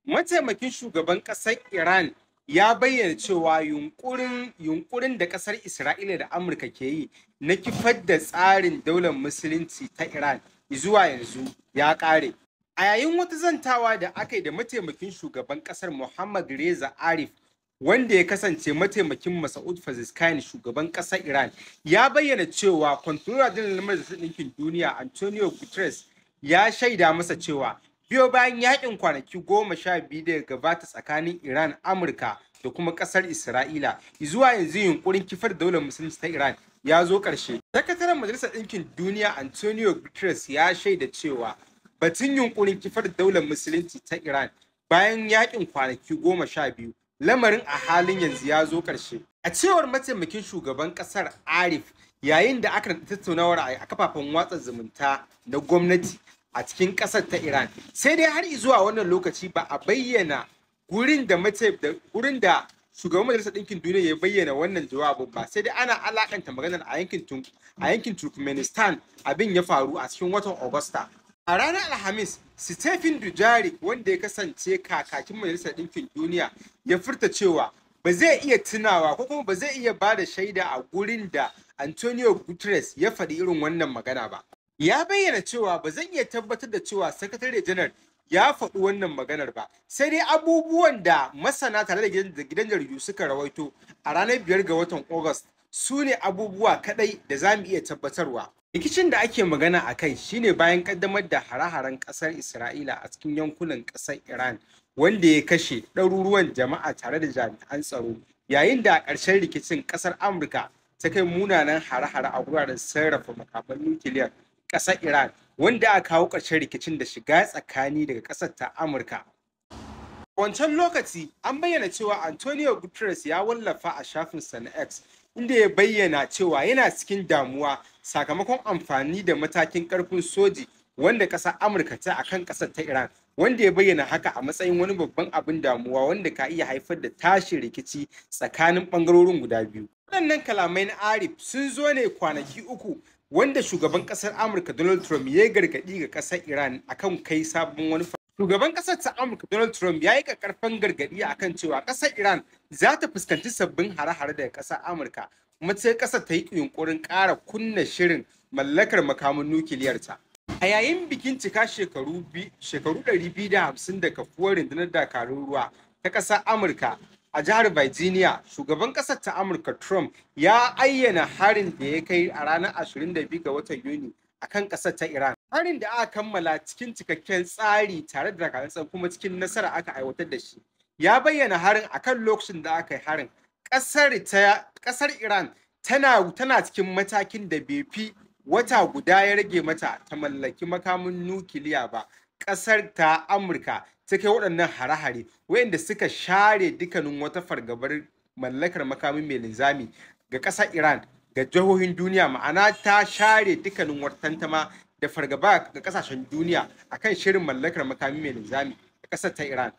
Mataimakin shugaban ƙasar Iran ya bayyana cewa yunƙurin da ƙasar Isra'ila da Amurka ke yi na kifar da tsarin daular Musulunci ta Iran zuwa yanzu ya ƙare. A yayin wata zantawa da aka yi da mataimakin shugaban ƙasar Mohammad Reza Arif, wanda ya kasance mataimakin Masoud Pezeshkian shugaban ƙasar Iran, ya bayyana cewa Controller General na Majalisar Ɗinkin Duniya Antonio Guterres ya shaida masa cewa biyo bayan yakin kwanaki 12 da gabata tsakanin Iran, Amurka da kuma ƙasar Isra'ila, zuwa yanzu yunkurin kifar da daular Musulunci ta Iran ya zo ƙarshe. Sakataren Majalisar Ɗinkin Duniya Antonio Guterres ya shaida cewa batun yunkurin kifar da daular Musulunci ta Iran bayan yakin kwanaki 12 lamarin a halin yanzu ya zo ƙarshe. A cewar mataimakin shugaban ƙasar Arif, yayin da aka tattaunawar a kafafen watsa zumunta na gwamnati a cikin ƙasar ta Iran, sai dai har zuwa wannan lokaci ba a bayyana gurin da shugaban Majalisar Ɗinkin Duniya ya bayyana wannan jawabin ba, sai dai ana alakanta maganar a yankin Turkmenistan abin ya faru a cikin watan Agusta. A ranar Alhamis, Stephen Dujarric, wanda ya kasance kakakin Majalisar Ɗinkin Duniya, ya furta cewa ba zai iya tunawa ko kuma ba zai iya ba da shaida a gurin da Antonio Guterres ya faɗi irin wannan magana ba. Ya bayyana cewa ba zan iya tabbatar da cewa Sakatare Janar ya faɗi wannan maganar ba, sai dai abubuwan da masana tare da gidan jaridu suka rawaito a ranar 5 ga watan Agusta su ne abubuwa kaɗai da za mu iya tabbatarwa. Rikicin da ake magana a kai shine bayan kaddamar da hare-haren ƙasar Isra'ila a cikin yankunan ƙasar Iran, wanda ya kashe ɗaruruwan jama'a tare da jami'an tsaro, yayin da a ƙarshen rikicin ƙasar Amurka ta kai munanan hare-hare a wuraren sarrafa makaman nukiliyar ƙasar Iran, wanda aka kawo ƙarshen rikicin da shiga tsakani daga ƙasar ta Amurka. A wancan lokaci an bayyana cewa Antonio Guterres ya wallafa a shafinsa na X, inda ya bayyana cewa yana cikin damuwa sakamakon amfani da matakin ƙarfin soji wanda ƙasar Amurka ta akan ƙasar ta Iran, wanda ya bayyana haka a matsayin wani babban abin damuwa wanda ka iya haifar da tashin rikici tsakanin ɓangarorin guda biyu. Waɗannan kalamai na Arif sun zo ne kwanaki uku wanda shugaban ƙasar Amurka Donald Trump ya gargaɗi ga ƙasar Iran akan kai sabon wani. Shugaban ƙasar ta Amurka Donald Trump ya yi ƙarfin gargaɗi akan cewa ƙasar Iran za ta fuskanci sabbin hare-hare daga ƙasar Amurka, kuma sai ƙasar ta yi yunƙurin ƙara kunna shirin mallakar makaman nukiliyarta. A yayin bikin cika shekaru 250 da kafuwar rundunar dakarun ruwa ta ƙasar Amurka a jihar Virginia, shugaban ƙasar ta Amurka Trump ya ayyana harin da ya kai a ranar 22 ga watan Yuni a kan ƙasar ta Iran. Harin da aka kammala cikin cikakken tsari tare da dakarun tsaro kuma cikin nasara aka aiwatar da shi. Ya bayyana harin a kan lokacin da aka yi harin. Ƙasar Iran tana cikin matakin da bai fi wata guda ya rage mata ta mallaki makamin nukiliya ba. Ƙasar ta Amurka ta kai waɗannan hare-hare waɗanda suka share dukkanin wata fargabar mallakar makamin mai linzami ga ƙasar Iran ga jihohin duniya, ma'ana ta share dukkanin wata tantama da fargaba ga ƙasashen duniya akan shirin mallakar makamin mai linzami ga ƙasar ta Iran.